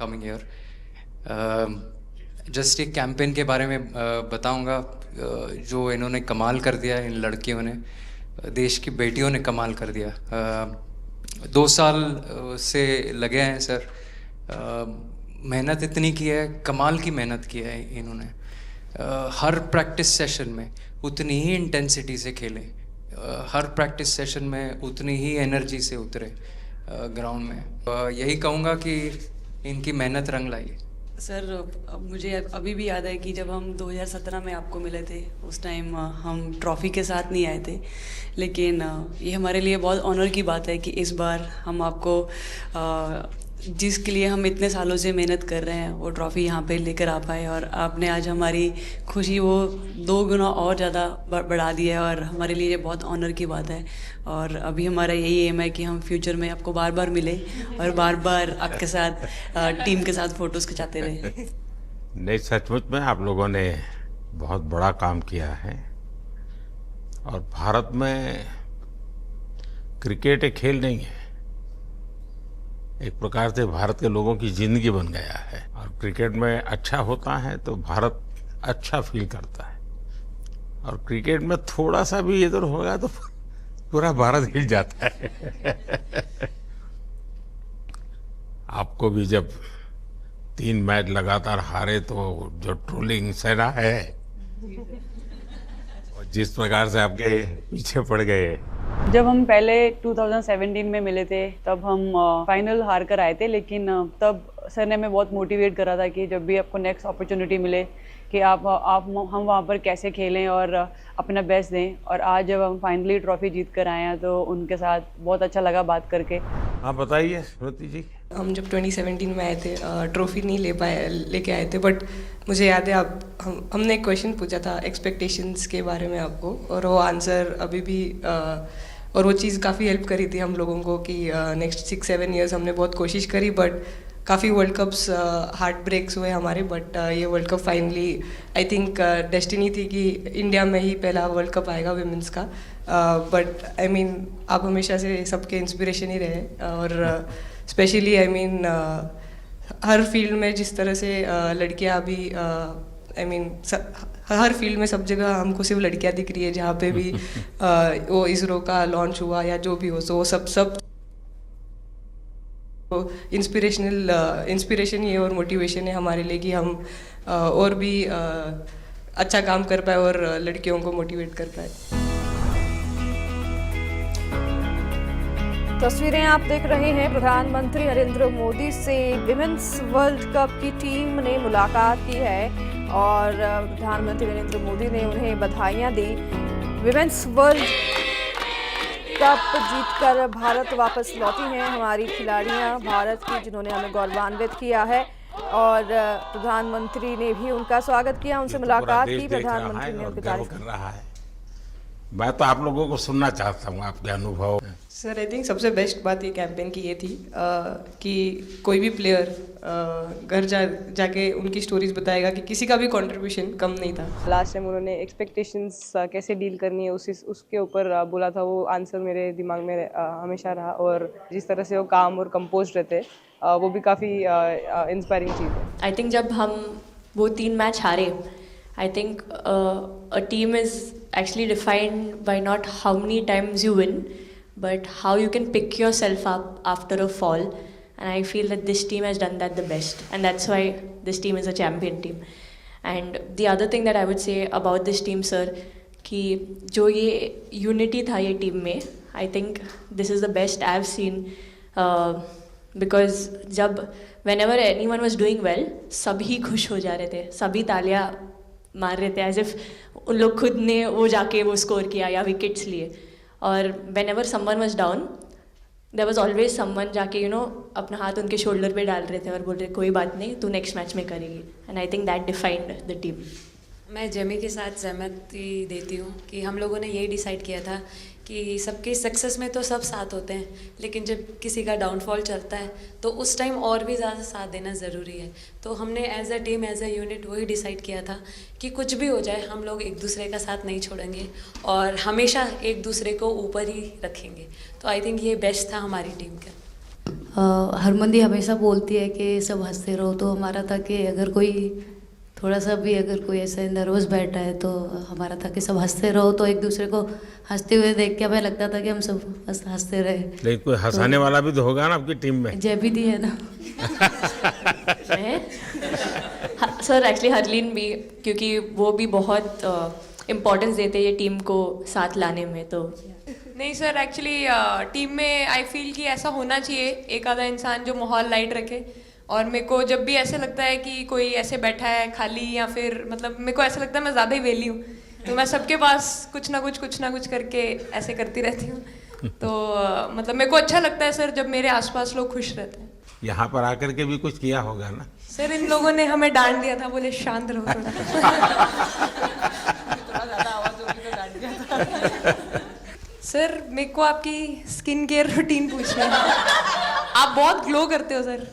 Coming year. Just एक campaign के बारे में बताऊंगा जो इन्होंने कमाल कर दिया, इन लड़कियों ने, देश की बेटियों ने कमाल कर दिया। 2 साल से लगे हैं सर, मेहनत इतनी की है, कमाल की मेहनत की है इन्होंने। हर प्रैक्टिस सेशन में उतनी ही इंटेंसिटी से खेले, हर प्रैक्टिस सेशन में उतनी ही एनर्जी से उतरे ग्राउंड में। यही कहूँगा कि इनकी मेहनत रंग लाई। सर अब मुझे अभी भी याद है कि जब हम 2017 में आपको मिले थे, उस टाइम हम ट्रॉफ़ी के साथ नहीं आए थे, लेकिन ये हमारे लिए बहुत ऑनर की बात है कि इस बार हम आपको जिसके लिए हम इतने सालों से मेहनत कर रहे हैं वो ट्रॉफ़ी यहाँ पे लेकर आ पाए, और आपने आज हमारी खुशी वो 2 गुना और ज़्यादा बढ़ा दी है, और हमारे लिए ये बहुत ऑनर की बात है। और अभी हमारा यही एम है कि हम फ्यूचर में आपको बार बार मिले और बार बार आपके साथ टीम के साथ फ़ोटोज़ खिंचाते रहे। नहीं, सचमुच में आप लोगों ने बहुत बड़ा काम किया है, और भारत में क्रिकेट एक खेल नहीं है, एक प्रकार से भारत के लोगों की जिंदगी बन गया है। और क्रिकेट में अच्छा होता है तो भारत अच्छा फील करता है, और क्रिकेट में थोड़ा सा भी इधर होगा तो पूरा भारत हिल जाता है। आपको भी जब 3 मैच लगातार हारे तो जो ट्रोलिंग सेना है, और जिस प्रकार से आपके पीछे पड़ गए। जब हम पहले 2017 में मिले थे तब हम फाइनल हार कर आए थे, लेकिन तब सर ने हमें बहुत मोटिवेट करा था कि जब भी आपको नेक्स्ट अपॉर्चुनिटी मिले कि हम वहाँ पर कैसे खेलें और अपना बेस्ट दें। और आज जब हम फाइनली ट्रॉफ़ी जीत कर आए हैं तो उनके साथ बहुत अच्छा लगा बात करके। हाँ, बताइए स्मृति जी। हम जब 2017 में आए थे, ट्रॉफ़ी नहीं लेके आए थे, बट मुझे याद है हमने एक क्वेश्चन पूछा था एक्सपेक्टेशंस के बारे में आपको, और वो आंसर अभी भी और वो चीज़ काफ़ी हेल्प करी थी हम लोगों को कि नेक्स्ट 6-7 ईयर्स हमने बहुत कोशिश करी, बट काफ़ी वर्ल्ड कप्स हार्ट ब्रेक्स हुए हमारे, बट ये world cup finally I think destiny थी कि इंडिया में ही पहला वर्ल्ड कप आएगा विमेंस का। बट आई मीन आप हमेशा से सबके इंस्पिरेशन ही रहे, और specially I mean her field में जिस तरह से लड़कियां अभी आई मीन हर फील्ड में सब जगह हमको सिर्फ लड़कियां दिख रही है, जहाँ पे भी वो इसरो का लॉन्च हुआ या जो भी हो, सो वो सब इंस्पिरेशन ही है और मोटिवेशन है हमारे लिए कि हम और भी अच्छा काम कर पाए और लड़कियों को मोटिवेट कर पाए। तस्वीरें आप देख रहे हैं। प्रधानमंत्री नरेंद्र मोदी से विमेंस वर्ल्ड कप की टीम ने मुलाकात की है और प्रधानमंत्री नरेंद्र मोदी ने उन्हें बधाइयां दी। विमेंस वर्ल्ड कप जीतकर भारत वापस लौटी हैं हमारी खिलाड़ियां भारत की, जिन्होंने हमें गौरवान्वित किया है, और प्रधानमंत्री ने भी उनका स्वागत किया, उनसे मुलाकात की। प्रधानमंत्री ने उनकी तारीफ कर रहा है। मैं तो आप लोगों को सुनना चाहता हूँ आपके अनुभव। सर आई थिंक सबसे बेस्ट बात ये कैंपेन की ये थी कि कोई भी प्लेयर घर जाके उनकी स्टोरीज बताएगा कि किसी का भी कंट्रीब्यूशन कम नहीं था। लास्ट टाइम उन्होंने एक्सपेक्टेशंस कैसे डील करनी है उसके ऊपर बोला था, वो आंसर मेरे दिमाग में हमेशा रहा, और जिस तरह से वो काम और कंपोज रहते वो भी काफ़ी इंस्पायरिंग चीज़ है। आई थिंक जब हम वो 3 मैच हारे, I think a team is actually defined by not how many times you win, but how you can pick yourself up after a fall. And I feel that this team has done that the best. And that's why this team is a champion team. And the other thing that I would say about this team, sir, कि जो ये unity था ये team में, I think this is the best I've seen. Because जब whenever anyone was doing well, सभी खुश हो जा रहे थे, सभी तालियां मार रहे थे, एज इफ उन लोग खुद ने वो जाके वो स्कोर किया या विकेट्स लिए। और whenever someone was down, there was always someone जाके अपना हाथ उनके शोल्डर पे डाल रहे थे और बोल रहे कोई बात नहीं, तू नेक्स्ट मैच में करेगी। And I think that defined the team. मैं जेमी के साथ सहमति देती हूँ कि हम लोगों ने यही डिसाइड किया था कि सबकी सक्सेस में तो सब साथ होते हैं, लेकिन जब किसी का डाउनफॉल चलता है तो उस टाइम और भी ज़्यादा साथ देना ज़रूरी है। तो हमने as a team, as a unit वही डिसाइड किया था कि कुछ भी हो जाए हम लोग एक दूसरे का साथ नहीं छोड़ेंगे और हमेशा एक दूसरे को ऊपर ही रखेंगे। तो आई थिंक ये बेस्ट था हमारी टीम का। हरमंदी हमेशा बोलती है कि सब हंसते रहो, तो हमारा था कि अगर कोई थोड़ा सा भी अगर कोई ऐसे नर्वस बैठा है तो हमारा था कि सब हंसते रहो, तो एक दूसरे को हंसते हुए देख के हमें लगता था कि हम सब हंसते रहे। लेकिन कोई हंसाने वाला भी तो होगा ना आपकी टीम में? जयबीदी है ना। सर एक्चुअली हरलीन भी, क्योंकि वो भी बहुत इम्पोर्टेंस देते हैं ये टीम को साथ लाने में। तो नहीं सर, एक्चुअली टीम में आई फील कि ऐसा होना चाहिए एक आधा इंसान जो माहौल लाइट रखे। और मेरे को जब भी ऐसे लगता है कि कोई ऐसे बैठा है खाली, या फिर मतलब मेरे को ऐसा लगता है मैं ज़्यादा ही वेली हूँ, तो मैं सबके पास कुछ ना कुछ करके ऐसे करती रहती हूँ। तो मतलब मेरे को अच्छा लगता है सर जब मेरे आसपास लोग खुश रहते हैं। यहाँ पर आकर के भी कुछ किया होगा ना? सर इन लोगों ने हमें डांट दिया था, बोले शांत रहो थोड़ा। सर मेरे को आपकी स्किन केयर रूटीन पूछना है। आप बहुत ग्लो करते हो सर।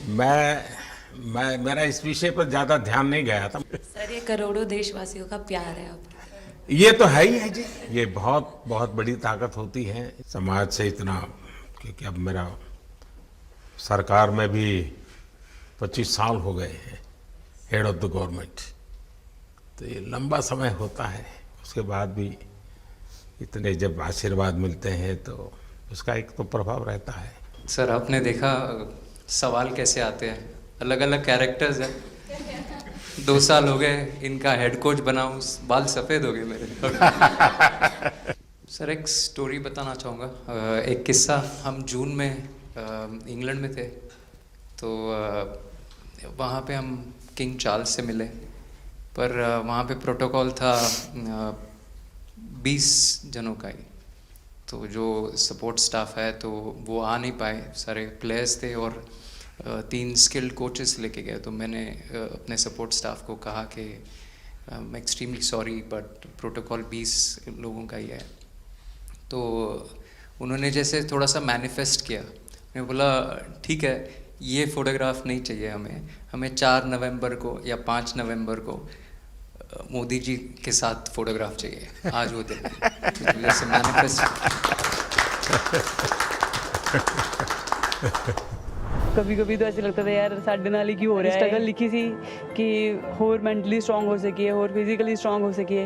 मेरा इस विषय पर ज्यादा ध्यान नहीं गया था। सर ये करोड़ों देशवासियों का प्यार है आप। ये तो है ही है जी, ये बहुत बहुत बड़ी ताकत होती है समाज से इतना। क्योंकि अब मेरा सरकार में भी 25 साल हो गए हैं हेड ऑफ द गवर्नमेंट, तो ये लंबा समय होता है। उसके बाद भी इतने जब आशीर्वाद मिलते हैं तो उसका एक तो प्रभाव रहता है। सर आपने देखा सवाल कैसे आते हैं, अलग अलग कैरेक्टर्स हैं। 2 साल हो गए इनका हेड कोच बनाऊं, बाल सफ़ेद हो गए मेरे। सर एक स्टोरी बताना चाहूँगा, एक किस्सा। हम जून में इंग्लैंड में थे, तो वहाँ पे हम किंग चार्ल्स से मिले, पर वहाँ पे प्रोटोकॉल था 20 जनों का ही। तो जो सपोर्ट स्टाफ है तो वो आ नहीं पाए, सारे प्लेयर्स थे और 3 स्किल्ड कोचेस लेके गए। तो मैंने अपने सपोर्ट स्टाफ को कहा कि I am extremely sorry but protocol 20 लोगों का ही है। तो उन्होंने जैसे थोड़ा सा मैनिफेस्ट किया, मैं बोला ठीक है ये फ़ोटोग्राफ नहीं चाहिए हमें 4 नवंबर को या 5 नवंबर को मोदी जी के साथ फोटोग्राफ चाहिए, आज वो दिन है। जैसे मैनिफेस्ट। कभी कभी तो ऐसे लगता था यार साढ़े नाल ही क्यों हो रहा है। स्ट्रगल लिखी सी कि होर मेंटली स्ट्रांग हो सकिए, होर फिजिकली स्ट्रांग हो सकिए।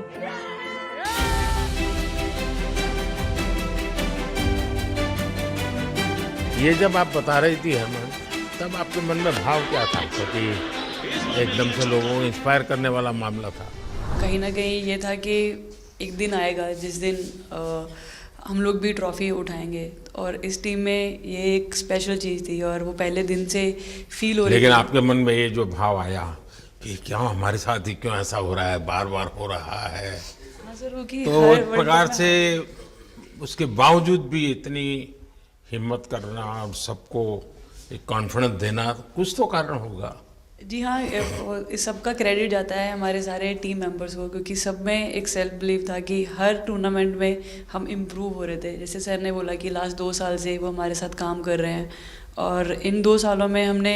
ये जब आप बता रही थी हमें, तब आपके मन में भाव क्या था? क्योंकि एकदम से लोगों को इंस्पायर करने वाला मामला था। कहीं ना कहीं ये था कि एक दिन आएगा जिस दिन हम लोग भी ट्रॉफी उठाएंगे, और इस टीम में ये एक स्पेशल चीज़ थी और वो पहले दिन से फील हो रही थी। लेकिन आपके मन में ये जो भाव आया कि क्या हमारे साथ ही क्यों ऐसा हो रहा है, बार बार हो रहा है, तो एक प्रकार से उसके बावजूद भी इतनी हिम्मत करना और सबको एक कॉन्फिडेंस देना, कुछ तो कारण होगा। जी हाँ, इस सब का क्रेडिट जाता है हमारे सारे टीम मेंबर्स को, क्योंकि सब में एक सेल्फ बिलीव था कि हर टूर्नामेंट में हम इम्प्रूव हो रहे थे। जैसे सर ने बोला कि लास्ट 2 साल से वो हमारे साथ काम कर रहे हैं, और इन 2 सालों में हमने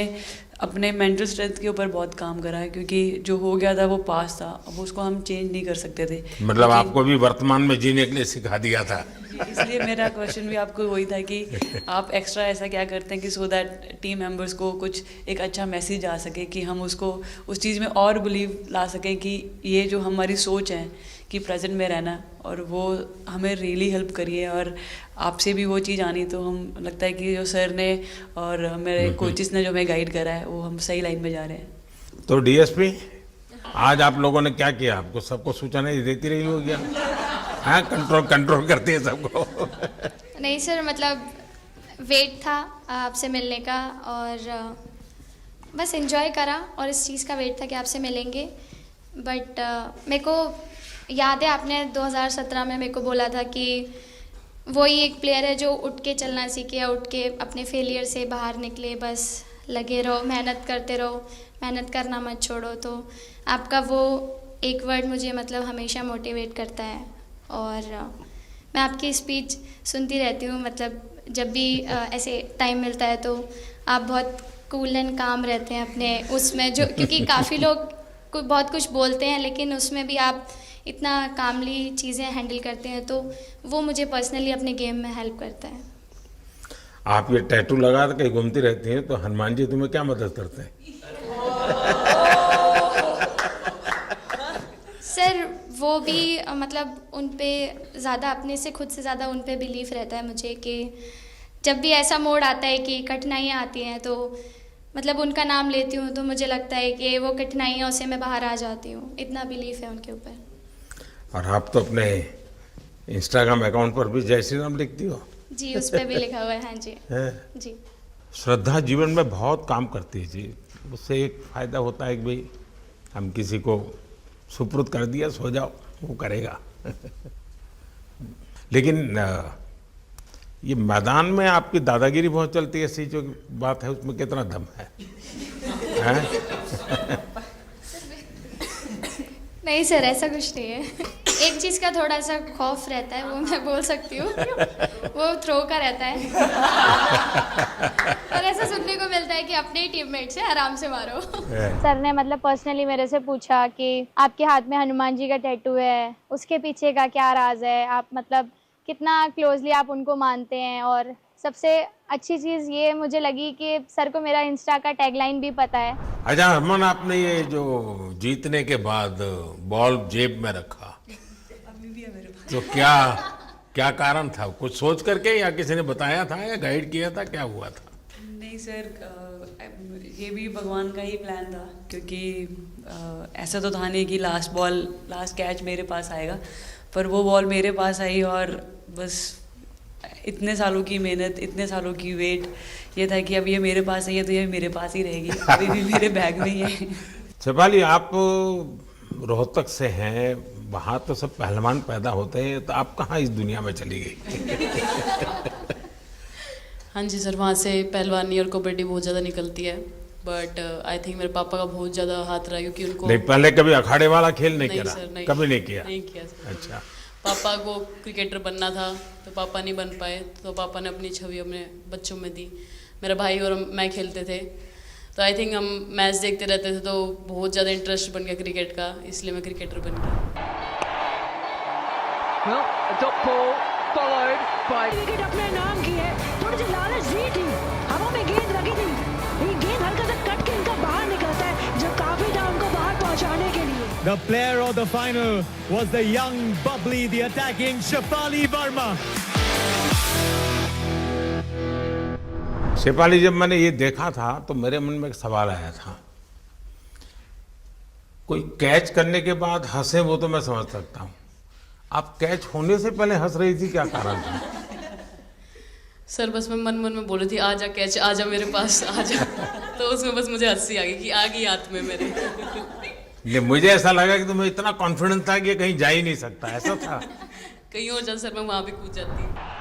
अपने मेंटल स्ट्रेंथ के ऊपर बहुत काम करा है, क्योंकि जो हो गया था वो पास था, अब उसको हम चेंज नहीं कर सकते थे। मतलब आपको भी वर्तमान में जीने के लिए सिखा दिया था। इसलिए मेरा क्वेश्चन भी आपको वही था कि आप एक्स्ट्रा ऐसा क्या करते हैं कि सो दैट टीम मेंबर्स को कुछ एक अच्छा मैसेज आ सके, कि हम उसको उस चीज़ में और बिलीव ला सकें कि ये जो हमारी सोच है कि प्रेजेंट में रहना, और वो हमें रियली हेल्प करिए। और आपसे भी वो चीज़ आनी, तो हम लगता है कि जो सर ने और मेरे कोचेस ने जो हमें गाइड करा है वो हम सही लाइन में जा रहे हैं। तो डीएसपी आज आप लोगों ने क्या किया? आपको सबको सूचना देती रही होगी, हाँ? कंट्रोल करती है सबको। नहीं सर, मतलब वेट था आपसे मिलने का, और बस एंजॉय करा, और इस चीज़ का वेट था कि आपसे मिलेंगे। बट मेरे को याद है आपने 2017 में मेरे को बोला था कि वही एक प्लेयर है जो उठ के चलना सीखे, या उठ के अपने फेलियर से बाहर निकले, बस लगे रहो, मेहनत करते रहो, मेहनत करना मत छोड़ो। तो आपका वो एक वर्ड मुझे मतलब हमेशा मोटिवेट करता है, और मैं आपकी स्पीच सुनती रहती हूँ। मतलब जब भी ऐसे टाइम मिलता है तो आप बहुत कूल एंड काम रहते हैं अपने उसमें, जो क्योंकि काफ़ी लोग बहुत कुछ बोलते हैं, लेकिन उसमें भी आप इतना कामली चीज़ें हैंडल करते हैं, तो वो मुझे पर्सनली अपने गेम में हेल्प करता है। आप ये टैटू लगा के कहीं घूमती रहती हैं, तो हनुमान जी तुम्हें क्या मदद करते हैं? सर वो भी मतलब उन पे ज़्यादा, अपने से खुद से ज़्यादा उन पे बिलीफ रहता है मुझे कि जब भी ऐसा मोड़ आता है कि कठिनाइयाँ आती हैं, तो मतलब उनका नाम लेती हूँ तो मुझे लगता है कि वो कठिनाइयों से मैं बाहर आ जाती हूँ। इतना बिलीफ है उनके ऊपर। और आप तो अपने इंस्टाग्राम अकाउंट पर भी जय श्री राम लिखती हो। जी, उस पर भी लिखा हुआ है। हाँ जी। है? जी। श्रद्धा जीवन में बहुत काम करती है जी। उससे एक फायदा होता है कि भाई हम किसी को सुपुर्द कर दिया, सो जाओ, वो करेगा। लेकिन ये मैदान में आपकी दादागिरी बहुत चलती है, ऐसी जो बात है उसमें कितना दम है? नहीं सर, ऐसा कुछ नहीं है। एक चीज़ का थोड़ा सा खौफ रहता है, वो मैं बोल सकती हूँ, वो थ्रो का रहता है। और ऐसा सुनने को मिलता है कि अपने ही टीममेट से आराम से मारो। सर ने मतलब पर्सनली मेरे से पूछा कि आपके हाथ में हनुमान जी का टैटू है, उसके पीछे का क्या राज है, आप मतलब कितना क्लोजली आप उनको मानते हैं। और सबसे अच्छी चीज़ ये मुझे लगी कि सर को मेरा इंस्टा का टैगलाइन भी पता है। अच्छा हरमन, आपने ये जो जीतने के बाद बॉल जेब में रखा, अभी भी है मेरे पास। तो क्या कारण था? कुछ सोच करके या किसी ने बताया था या गाइड किया था, क्या हुआ था? नहीं सर, ये भी भगवान का ही प्लान था, क्योंकि ऐसा तो था नहीं कि लास्ट कैच मेरे पास आएगा, पर वो बॉल मेरे पास आई और बस इतने सालों की मेहनत, इतने सालों की वेट, ये था कि अब ये मेरे पास है, तो ये मेरे पास ही रहेगी, अभी भी मेरे बैग में ही है। शेफाली, आप रोहतक से हैं, वहाँ तो सब पहलवान पैदा होते हैं, तो आप कहाँ इस दुनिया में चली गई? हाँ जी सर, वहाँ से पहलवानी और कबड्डी बहुत ज़्यादा निकलती है, बट आई थिंक मेरे पापा का बहुत ज़्यादा हाथ रहा, क्योंकि उनको नहीं, पहले कभी अखाड़े वाला खेल नहीं किया? सर, नहीं, कभी नहीं किया? नहीं किया सर। अच्छा। पापा को क्रिकेटर बनना था, तो पापा नहीं बन पाए, तो पापा ने अपनी छवि अपने बच्चों में दी। मेरा भाई और मैं खेलते थे, तो आई थिंक हम मैच देखते रहते थे, तो बहुत ज़्यादा इंटरेस्ट बन गया क्रिकेट का, इसलिए मैं क्रिकेटर बन गया। विकेट अपने नाम की है, थोड़ी सी लालच दी थी, हवा में गेंद लगी थी, ये गेंद हल्का सा कट के इनका बाहर निकलता है, जो काफी था उनको बाहर पहुंचाने के लिए। The player of the final was the young, bubbly, the attacking Shefali Verma. Shefali, जब मैंने ये देखा था तो मेरे मन में एक सवाल आया था। कोई कैच करने के बाद हंसे वो तो मैं समझ सकता हूँ, आप कैच होने से पहले हंस रही थी, क्या कारण था? सर बस मैं मन में बोली थी, आजा कैच, आजा मेरे पास, आजा। तो उसमें बस मुझे हंसी आ गई कि आ गई हाथ में मेरे। नहीं, मुझे ऐसा लगा कि तुम्हें इतना कॉन्फिडेंस था कि ये कहीं जा ही नहीं सकता, ऐसा था? कहीं और जाता सर, मैं वहाँ भी कूद जाती।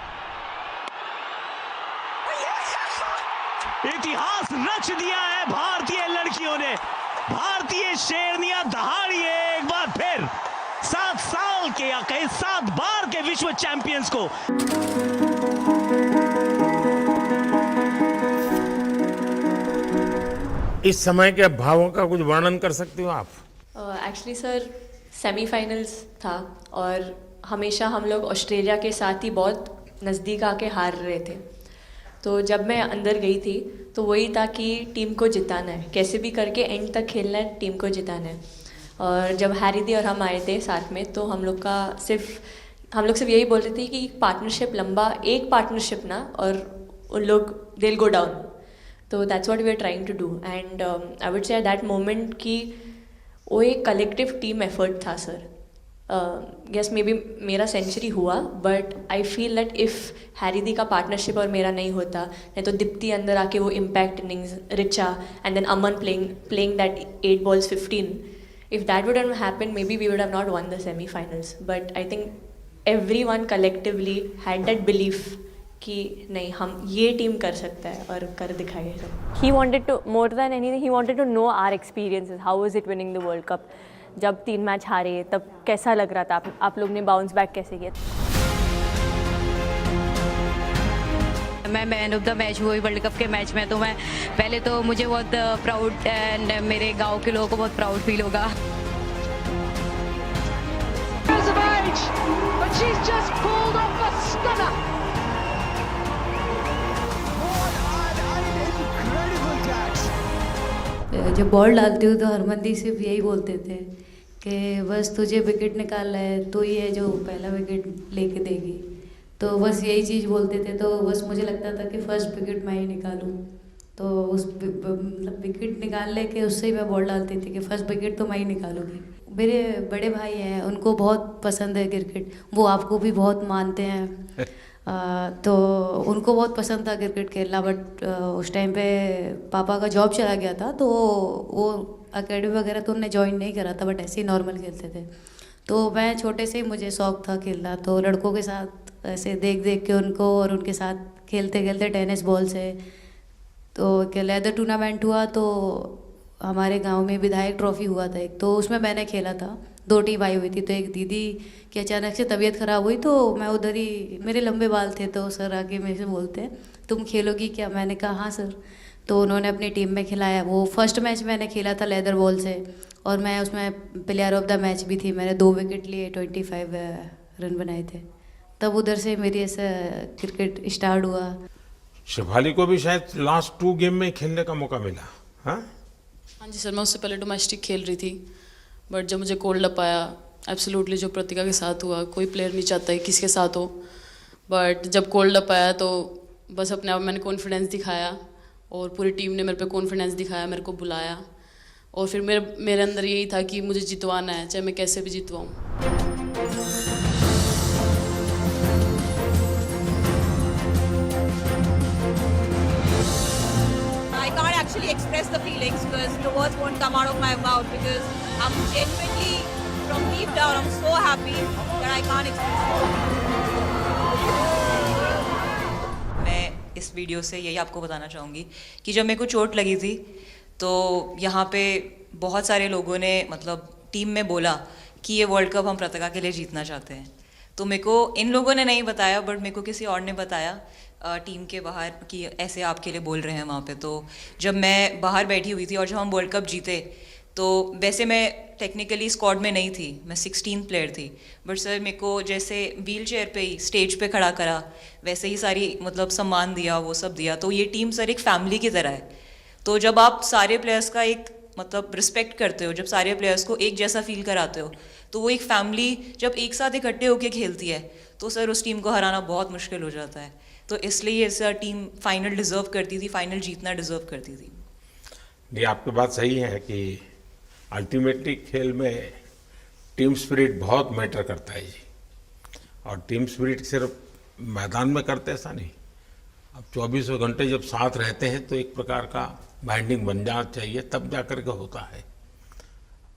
इतिहास रच दिया है भारतीय लड़कियों ने। भारतीय शेरनियां दहाड़ी है एक बार फिर 7 साल के या कहीं 7 बार के विश्व चैंपियंस को। इस समय के भावों का कुछ वर्णन कर सकती हो आप? एक्चुअली सर सेमीफाइनल्स था, और हमेशा हम लोग ऑस्ट्रेलिया के साथ ही बहुत नज़दीक आके हार रहे थे। तो जब मैं अंदर गई थी तो वही था कि टीम को जिताना है, कैसे भी करके एंड तक खेलना है, टीम को जिताना है। और जब हैरी दी और हम आए थे साथ में, तो हम लोग सिर्फ यही बोल रहे थे कि पार्टनरशिप लंबा, एक पार्टनरशिप ना, और उन लोग दिल गो डाउन। तो that's what we are trying to do, and I would say at that moment कि वो एक कलेक्टिव टीम एफर्ट था सर। यस, मे बी मेरा सेंचुरी हुआ, but I feel that if Harry di का पार्टनरशिप और मेरा नहीं होता, नहीं तो दीप्ति अंदर आके वो impact innings, Richa and then Aman playing that 8 balls 15, if that would have happened, maybe we would have not won the semi-finals. But I think everyone collectively had that belief कि नहीं, हम ये टीम कर सकता है और कर दिखाएगा। He wanted to, more than anything, he wanted to know our experiences. How was it winning the World Cup? जब 3 मैच हारे तब कैसा लग रहा था? आप लोग ने बाउंस बैक कैसे किया? मैं मैन ऑफ द मैच हुई वर्ल्ड कप के मैच में, तो मैं पहले तो मुझे बहुत प्राउड, एंड मेरे गांव के लोगों को बहुत प्राउड फील होगा। stage, but she's just pulled off a stunner. What an incredible catch. जब बॉल डालती हूँ तो हरमनदीप सिर्फ यही बोलते थे कि बस तुझे विकेट निकालना है, तो ही है जो पहला विकेट लेके देगी। तो बस यही चीज़ बोलते थे, तो बस मुझे लगता था कि फर्स्ट विकेट मैं ही निकालूँ। तो उस मतलब विकेट निकाल लेके उससे ही मैं बॉल डालती थी कि फर्स्ट विकेट तो मैं ही निकालूंगी। मेरे बड़े भाई हैं, उनको बहुत पसंद है क्रिकेट, वो आपको भी बहुत मानते हैं। तो उनको बहुत पसंद था क्रिकेट खेलना, बट उस टाइम पे पापा का जॉब चला गया था, तो वो एकेडमी वगैरह तो उन्होंने ज्वाइन नहीं करा था, बट ऐसे ही नॉर्मल खेलते थे। तो मैं छोटे से ही मुझे शौक़ था खेलना, तो लड़कों के साथ ऐसे देख देख के उनको और उनके साथ खेलते खेलते टेनिस बॉल से, तो क्या लेदर टूर्नामेंट हुआ, तो हमारे गांव में विधायक ट्रॉफी हुआ था एक, तो उसमें मैंने खेला था। 2 टीम आई हुई थी, तो एक दीदी की अचानक से तबीयत ख़राब हुई, तो मैं उधर ही, मेरे लंबे बाल थे, तो सर आके मेरे से बोलते हैं तुम खेलोगी क्या? मैंने कहा हाँ सर। तो उन्होंने अपनी टीम में खिलाया। वो फर्स्ट मैच मैंने खेला था लेदर बॉल से, और मैं उसमें प्लेयर ऑफ द मैच भी थी। मैंने 2 विकेट लिए, 25 रन बनाए थे। तब उधर से मेरी ऐसा क्रिकेट स्टार्ट हुआ। शेफाली को भी शायद लास्ट 2 गेम में खेलने का मौका मिला। हाँ जी सर, मैं उससे पहले डोमेस्टिक खेल रही थी, बट जब मुझे कोल्ड अप आया, एब्सोल्युटली जो प्रतिका के साथ हुआ, कोई प्लेयर नहीं चाहता है किसके साथ हो, बट जब कोल्ड अप आया तो बस अपने आप मैंने कॉन्फिडेंस दिखाया, और पूरी टीम ने मेरे पे कॉन्फिडेंस दिखाया, मेरे को बुलाया, और फिर मेरे अंदर यही था कि मुझे जितवाना है, चाहे मैं कैसे भी जितवाऊँ। Actually express the feelings because the words won't come out of my mouth because I'm genuinely from deep down I'm so happy that I can't express it. मैं इस वीडियो से यही आपको बताना चाहूँगी कि जब मेरे को चोट लगी थी तो यहाँ पे बहुत सारे लोगों ने मतलब टीम में बोला कि ये वर्ल्ड कप हम प्रतिका के लिए जीतना चाहते हैं। तो मेरे को इन लोगों ने नहीं बताया, बट मेरे को किसी और ने बताया टीम के बाहर कि ऐसे आपके लिए बोल रहे हैं वहाँ पे। तो जब मैं बाहर बैठी हुई थी और जब हम वर्ल्ड कप जीते, तो वैसे मैं टेक्निकली स्क्वाड में नहीं थी, मैं 16th प्लेयर थी, बट सर मेरे को जैसे व्हील चेयर पे ही स्टेज पे खड़ा करा, वैसे ही सारी मतलब सम्मान दिया, वो सब दिया। तो ये टीम सर एक फैमिली की तरह है। तो जब आप सारे प्लेयर्स का एक मतलब रिस्पेक्ट करते हो, जब सारे प्लेयर्स को एक जैसा फील कराते हो, तो वो एक फैमिली जब एक साथ इकट्ठे होकर खेलती है, तो सर उस टीम को हराना बहुत मुश्किल हो जाता है। तो इसलिए ऐसा टीम फाइनल डिज़र्व करती थी, फाइनल जीतना डिज़र्व करती थी। ये आपकी बात सही है कि अल्टीमेटली खेल में टीम स्पिरिट बहुत मैटर करता है जी। और टीम स्पिरिट सिर्फ मैदान में करते ऐसा नहीं, अब 24 घंटे जब साथ रहते हैं तो एक प्रकार का बाइंडिंग बन जाना चाहिए, तब जा कर के होता है।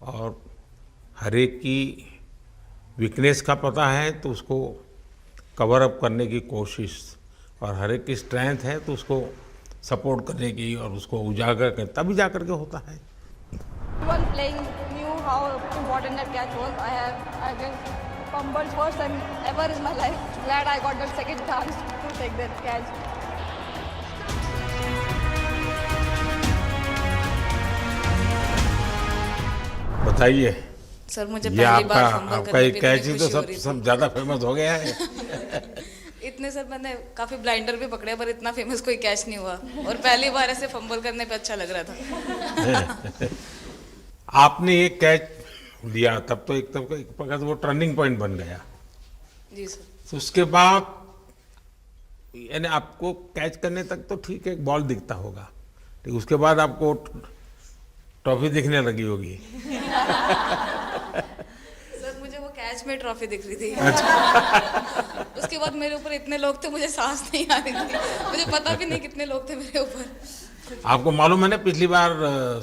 और हर एक की वीकनेस का पता है तो उसको कवर अप करने की कोशिश, और हर एक की स्ट्रेंथ है तो उसको सपोर्ट करने की और उसको उजागर कर, तभी जा कर के होता है। Everyone playing knew how important that catch was. I just fumbled first time ever in my life. Glad I got that second chance to take that catch. बताइए सर, मुझे ये पहली बार फंबल आपका करने एक पे कैच ही खुशी तो हो सब रही थी। सब ज़्यादा फेमस हो गया है। इतने सर मैंने काफ़ी ब्लाइंडर भी पकड़े, पर इतना फेमस कोई कैच नहीं हुआ, और पहली बार ऐसे फंबल करने पे अच्छा लग रहा था। आपने एक कैच लिया तब तो एक प्रकार से वो टर्निंग पॉइंट बन गया जी सर। तो उसके बाद यानी आपको कैच करने तक तो ठीक है, बॉल दिखता होगा, लेकिन उसके बाद आपको ट्रॉफी दिखने लगी होगी। सर मुझे वो कैच में ट्रॉफी दिख रही थी। अच्छा। उसके बाद मेरे ऊपर इतने लोग थे, मुझे सांस नहीं आ रही थी, मुझे पता भी नहीं कितने लोग थे मेरे ऊपर। आपको मालूम है ना, पिछली बार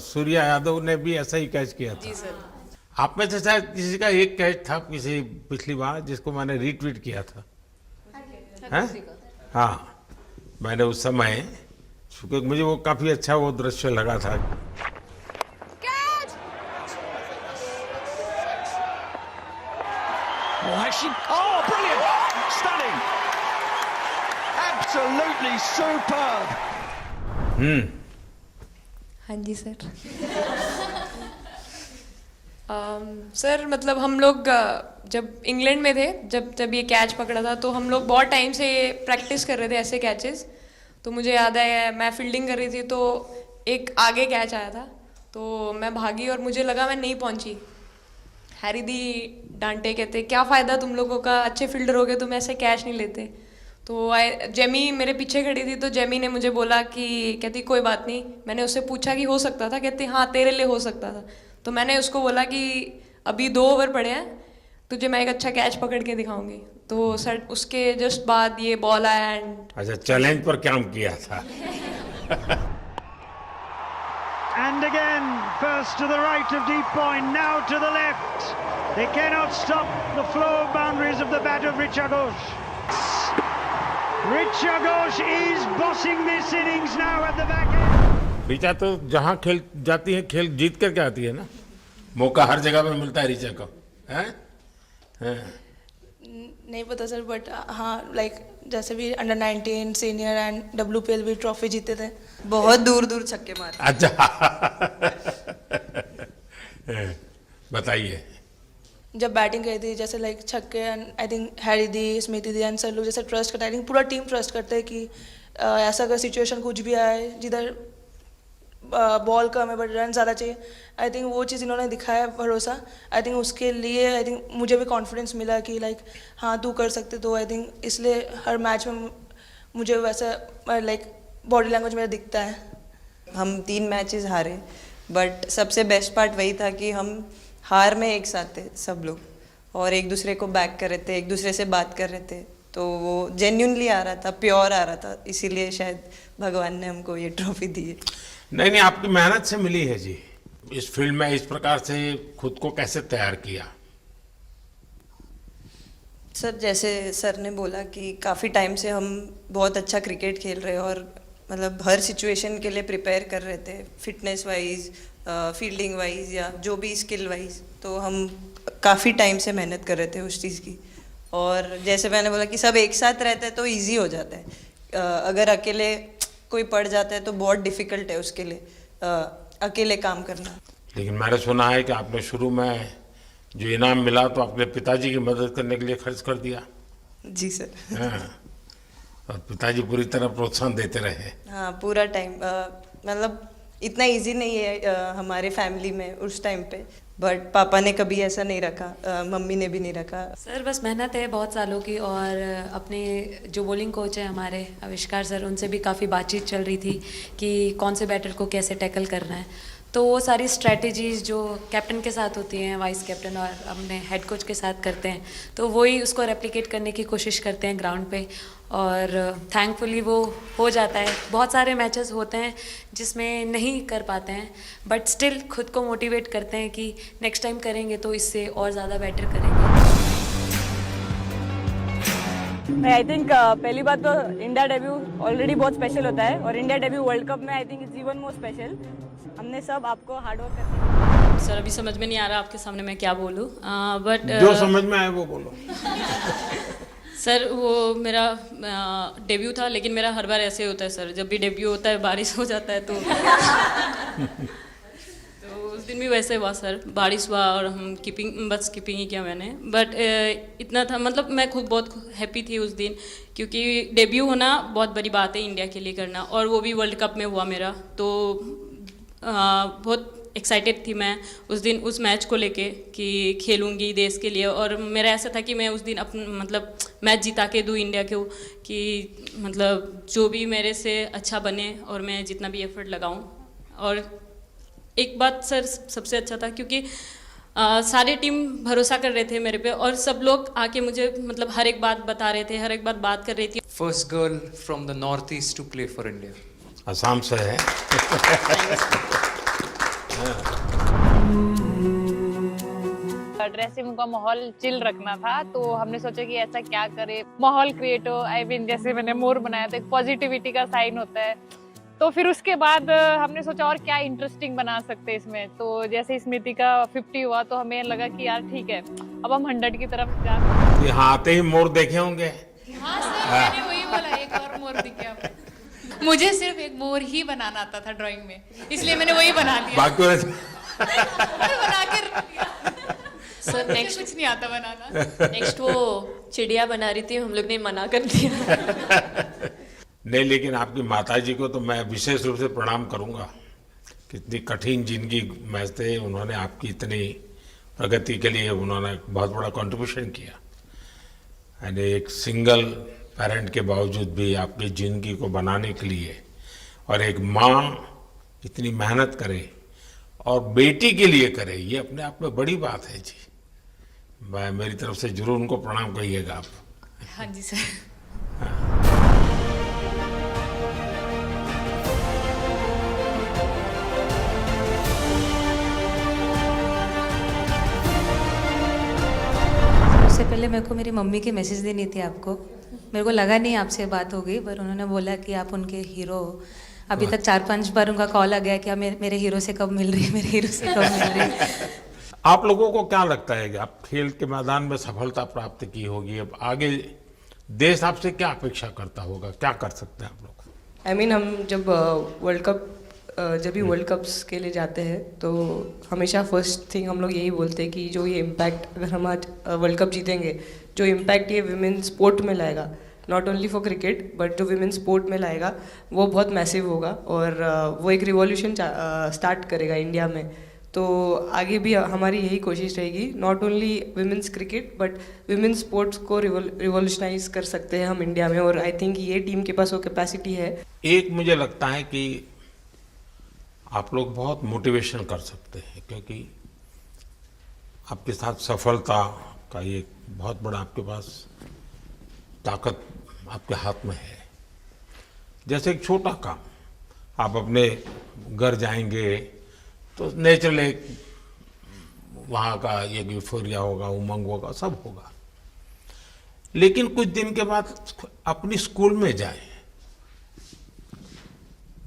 सूर्या यादव ने भी ऐसा ही कैच किया था। जी सर। आप में से शायद किसी का एक कैच था किसी पिछली बार जिसको मैंने रीट्वीट किया था, हैं? हाँ, मैंने उस समय, क्योंकि मुझे वो काफी अच्छा वो दृश्य लगा था। Oh, brilliant! Stunning! Absolutely superb! हाँ जी सर। सर मतलब हम लोग जब इंग्लैंड में थे, जब ये कैच पकड़ा था, तो हम लोग बहुत टाइम से प्रैक्टिस कर रहे थे ऐसे कैचेस। तो मुझे याद है मैं फील्डिंग कर रही थी तो एक आगे कैच आया था, तो मैं भागी और मुझे लगा मैं नहीं पहुंची। हैरी दी डांटे, कहते क्या फ़ायदा तुम लोगों का, अच्छे फील्डर हो गए तुम ऐसे कैच नहीं लेते। तो जेमी मेरे पीछे खड़ी थी, तो जेमी ने मुझे बोला कि कहती कोई बात नहीं। मैंने उससे पूछा कि हो सकता था, कहती हाँ तेरे लिए हो सकता था। तो मैंने उसको बोला कि अभी 2 ओवर पड़े हैं, तुझे मैं एक अच्छा कैच पकड़ के दिखाऊंगी। तो सर उसके जस्ट बाद ये बॉल आया एंड अच्छा, चैलेंज पर काम किया था। And again, first to the right of deep point, now to the left. They cannot stop the flow of boundaries of the bat of Richa Ghosh. Richa Ghosh is bossing this innings now at the back end. Richa तो जहाँ खेल जाती है खेल जीत करके आती है ना, मौका हर जगह पे मिलता है ऋचा को, हैं? नहीं पता सर, बट हाँ लाइक जैसे भी अंडर 19 सीनियर एंड WPL भी ट्रॉफी जीते थे। बहुत दूर दूर छक्के मारे। अच्छा बताइए। जब बैटिंग करी थी जैसे लाइक छक्के, and I think Harry the, Smiti the and sir लोग जैसे ट्रस्ट करते हैं, आई थिंक पूरा टीम ट्रस्ट करते हैं कि ऐसा अगर सिचुएशन कुछ भी आए जिधर बॉल कम है बट रन ज़्यादा चाहिए, आई थिंक वो चीज़ इन्होंने दिखाया भरोसा। आई थिंक उसके लिए आई थिंक मुझे भी कॉन्फिडेंस मिला कि लाइक हाँ तू कर सकते। तो आई थिंक इसलिए हर मैच में मुझे वैसा लाइक बॉडी लैंग्वेज मेरा दिखता है। हम 3 मैचेस हारे, बट सबसे बेस्ट पार्ट वही था कि हम हार में एक साथ थे सब लोग, और एक दूसरे को बैक कर रहे थे, एक दूसरे से बात कर रहे थे। तो वो जेन्युइनली आ रहा था, प्योर आ रहा था, इसीलिए शायद भगवान ने हमको ये ट्रॉफी दी है। नहीं, आपकी मेहनत से मिली है जी। इस फील्ड में इस प्रकार से खुद को कैसे तैयार किया? सर जैसे सर ने बोला कि काफ़ी टाइम से हम बहुत अच्छा क्रिकेट खेल रहे हैं और मतलब हर सिचुएशन के लिए प्रिपेयर कर रहे थे, फिटनेस वाइज, फील्डिंग वाइज या जो भी स्किल वाइज। तो हम काफ़ी टाइम से मेहनत कर रहे थे उस चीज़ की। और जैसे मैंने बोला कि सब एक साथ रहते हैं तो इजी हो जाता है। अगर अकेले कोई पड़ जाता है तो बहुत डिफ़िकल्ट है उसके लिए अकेले काम करना। लेकिन मैंने सुना है कि आपने शुरू में जो इनाम मिला तो अपने पिताजी की मदद करने के लिए खर्च कर दिया। जी सर। हाँ, और पिताजी पूरी तरह प्रोत्साहन देते रहे। हाँ, पूरा टाइम मतलब इतना इजी नहीं है हमारे फैमिली में उस टाइम पे, बट पापा ने कभी ऐसा नहीं रखा, मम्मी ने भी नहीं रखा। सर बस मेहनत है बहुत सालों की, और अपने जो बॉलिंग कोच है हमारे आविष्कार सर, उनसे भी काफ़ी बातचीत चल रही थी कि कौन से बैटर को कैसे टैकल करना है। तो वो सारी स्ट्रेटजीज जो कैप्टन के साथ होती हैं, वाइस कैप्टन और अपने हेड कोच के साथ करते हैं, तो वही उसको रेप्लिकेट करने की कोशिश करते हैं ग्राउंड पे, और थैंकफुली वो हो जाता है। बहुत सारे मैचेस होते हैं जिसमें नहीं कर पाते हैं, बट स्टिल खुद को मोटिवेट करते हैं कि नेक्स्ट टाइम करेंगे तो इससे और ज़्यादा बेटर करेंगे। आई थिंक पहली बात तो इंडिया डेब्यू ऑलरेडी बहुत स्पेशल होता है, और इंडिया डेब्यू वर्ल्ड कप में I think it's even more special. हमने सब आपको हार्ड वर्क करते। सर अभी समझ में नहीं आ रहा आपके सामने मैं क्या बोलूँ, बट जो समझ में आए वो बोलो। सर वो मेरा डेब्यू था, लेकिन मेरा हर बार ऐसे होता है सर, जब भी डेब्यू होता है बारिश हो जाता है तो उस दिन भी वैसे हुआ सर, बारिश हुआ और हम बस कीपिंग ही किया मैंने। बट इतना था, मतलब मैं खुद बहुत हैप्पी थी उस दिन, क्योंकि डेब्यू होना बहुत बड़ी बात है इंडिया के लिए करना, और वो भी वर्ल्ड कप में हुआ मेरा। तो बहुत एक्साइटेड थी मैं उस दिन उस मैच को लेके कि खेलूंगी देश के लिए, और मेरा ऐसा था कि मैं उस दिन मतलब मैच जिता के दूँ इंडिया को, कि मतलब जो भी मेरे से अच्छा बने और मैं जितना भी एफर्ट लगाऊं। और एक बात सर सबसे अच्छा था क्योंकि सारी टीम भरोसा कर रहे थे मेरे पे, और सब लोग आके मुझे मतलब हर एक बात बता रहे थे, हर एक बात कर रही थी। First girl from the north east to play for India. Assam से है। ड्रेसिंग रूम का माहौल चिल रखना था, तो हमने सोचा कि ऐसा क्या करे माहौल क्रिएट हो। आई मीन जैसे मैंने मोर बनाया था, एक पॉजिटिविटी का साइन होता है। तो फिर उसके बाद हमने सोचा और क्या इंटरेस्टिंग बना सकते हैं इसमें। तो जैसे स्मृति का 50 हुआ तो हमें लगा कि यार ठीक है अब हम 100 की तरफ जा। यहाँ आते ही मोर देखे होंगे। हाँ सर, मैंने वही बोला, एक और मोर दिखे आपको। मुझे सिर्फ एक मोर ही बनाना आता था ड्राइंग में, इसलिए मैंने वही बना दिया। बाकी बना के सर मुझे नेक्स्ट कुछ नहीं आता बनाना। नेक्स्ट वो चिड़िया बना रही थी, हम लोग ने मना कर दिया। नहीं, लेकिन आपकी माताजी को तो मैं विशेष रूप से प्रणाम करूंगा। कितनी कठिन जिंदगी में थे, उन्होंने आपकी इतनी प्रगति के लिए उन्होंने बहुत बड़ा कंट्रीब्यूशन किया। यानी एक सिंगल पेरेंट के बावजूद भी आपकी जिंदगी को बनाने के लिए, और एक माँ इतनी मेहनत करे और बेटी के लिए करे, ये अपने आप में बड़ी बात है जी। मैं मेरी तरफ से जरूर उनको प्रणाम करिएगा आप। हाँ जी सर। उससे पहले मेरे को मेरी मम्मी की मैसेज देनी थी आपको। मेरे को लगा नहीं आपसे बात हो गई, पर उन्होंने बोला कि आप उनके हीरो हो। अभी तक 4-5 बार उनका कॉल आ गया कि आप मेरे हीरो से कब मिल रही है, मेरे हीरो से कब मिल रही है। आप लोगों को क्या लगता है कि आप खेल के मैदान में सफलता प्राप्त की होगी, अब आगे देश आपसे क्या अपेक्षा करता होगा, क्या कर सकते हैं आप लोग? I mean, हम जब वर्ल्ड कप्स के लिए जाते हैं तो हमेशा फर्स्ट थिंग हम लोग यही बोलते हैं कि जो ये इम्पैक्ट, अगर हम आज वर्ल्ड कप जीतेंगे, जो इम्पैक्ट ये विमेन स्पोर्ट में लाएगा, not only for cricket but जो विमेन स्पोर्ट में लाएगा, वो बहुत मैसिव होगा और वो एक रिवॉल्यूशन स्टार्ट करेगा इंडिया में। तो आगे भी हमारी यही कोशिश रहेगी, not only women's cricket but women sports को रिवॉल्यूशनाइज कर सकते हैं हम इंडिया में, और आई थिंक ये टीम के पास वो कैपेसिटी है। एक मुझे लगता है कि आप लोग बहुत मोटिवेशन कर सकते हैं, क्योंकि आपके साथ सफलता का एक बहुत बड़ा आपके पास ताकत आपके हाथ में है। जैसे एक छोटा काम, आप अपने घर जाएंगे तो नेचुरल एक वहाँ का एक यूफोरिया होगा, उमंग होगा, सब होगा। लेकिन कुछ दिन के बाद अपनी स्कूल में जाएं,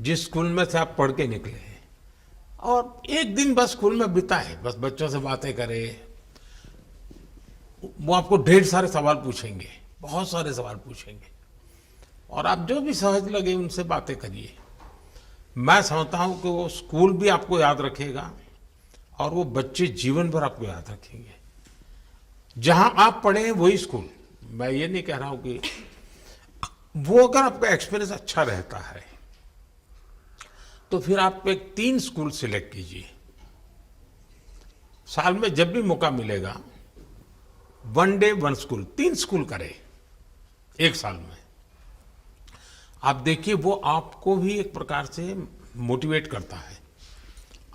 जिस स्कूल में से आप पढ़ के निकले हैं, और एक दिन बस स्कूल में बिताएं, बस बच्चों से बातें करें। वो आपको ढेर सारे सवाल पूछेंगे, बहुत सारे सवाल पूछेंगे, और आप जो भी सहज लगे उनसे बातें करिए। मैं समझता हूं कि वो स्कूल भी आपको याद रखेगा और वो बच्चे जीवन भर आपको याद रखेंगे। जहां आप पढ़े हैं वही स्कूल, मैं ये नहीं कह रहा हूं कि वो, अगर आपका एक्सपीरियंस अच्छा रहता है तो फिर आप एक 3 स्कूल सिलेक्ट कीजिए। साल में जब भी मौका मिलेगा 1 डे 1 स्कूल, 3 स्कूल करें एक साल में। आप देखिए वो आपको भी एक प्रकार से मोटिवेट करता है।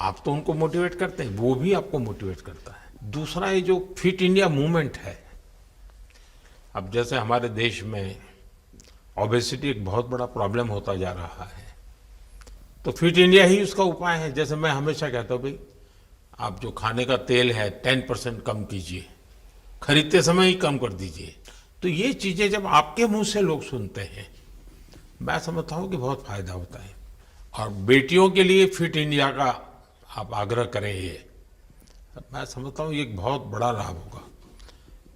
आप तो उनको मोटिवेट करते हैं, वो भी आपको मोटिवेट करता है। दूसरा ये जो फिट इंडिया मूवमेंट है, अब जैसे हमारे देश में ओबेसिटी एक बहुत बड़ा प्रॉब्लम होता जा रहा है, तो फिट इंडिया ही उसका उपाय है। जैसे मैं हमेशा कहता हूँ, भाई आप जो खाने का तेल है 10% कम कीजिए, खरीदते समय ही कम कर दीजिए। तो ये चीजें जब आपके मुंह से लोग सुनते हैं, मैं समझता हूँ कि बहुत फायदा होता है। और बेटियों के लिए फिट इंडिया का आप आग्रह करें, ये मैं समझता हूँ ये एक बहुत बड़ा लाभ होगा,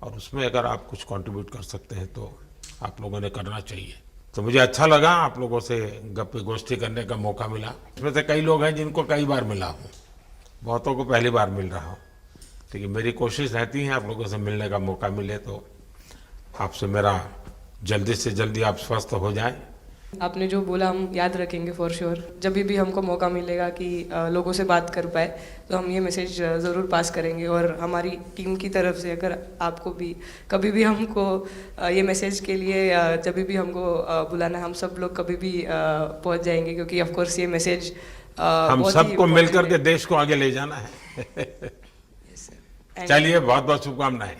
और उसमें अगर आप कुछ कंट्रीब्यूट कर सकते हैं तो आप लोगों ने करना चाहिए। तो मुझे अच्छा लगा आप लोगों से गप्पे गोष्ठी करने का मौका मिला। इसमें से कई लोग हैं जिनको कई बार मिला हूँ, बहुतों को पहली बार मिल रहा हूँ, लेकिन मेरी कोशिश रहती है आप लोगों से मिलने का मौका मिले तो आपसे मेरा जल्दी से जल्दी आप स्वस्थ हो जाएं। आपने जो बोला हम याद रखेंगे फॉर श्योर। जब भी हमको मौका मिलेगा कि लोगों से बात कर पाए तो हम ये मैसेज ज़रूर पास करेंगे। और हमारी टीम की तरफ से अगर आपको भी कभी भी हमको ये मैसेज के लिए जब भी हमको बुलाना, हम सब लोग कभी भी पहुंच जाएंगे, क्योंकि ऑफ कोर्स ये मैसेज हम सबको मिलकर के देश को आगे ले जाना है। चलिए, बहुत बहुत शुभकामनाएं।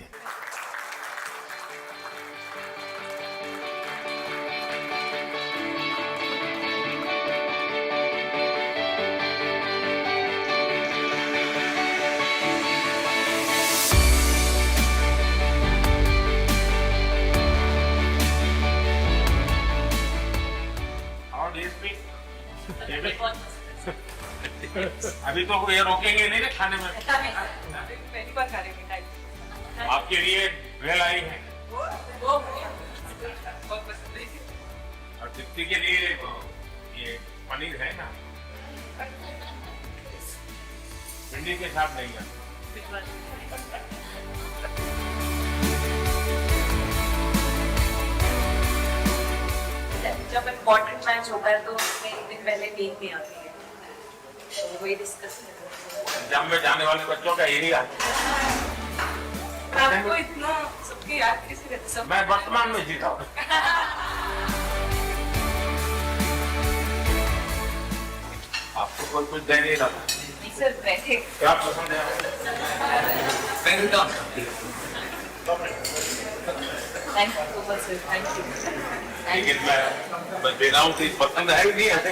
अभी तो ये रोकेंगे नहीं ना खाने में। पहली बार खा रहे हैं। आपके लिए वेल आई है और दीप्ति के लिए ये पनीर है ना, भिंडी के साथ नहीं है। जब इम्पोर्टेंट मैच होता है तो उसमें एक दिन पहले नींद नहीं आती है, तो वही डिस्कस एग्जाम में जाने वाले बच्चों का यही हाल है। आपको इतना सबकी याद कैसे रहती है? मैं वर्तमान में जीता हूँ। आपको कोई कुछ दे नहीं रहा। नहीं सर, बैठे। क्या पसंद है? Thank you so much sir, thank you. लेकिन मैं दे रहा हूँ, पसंद है भी नहीं ऐसे।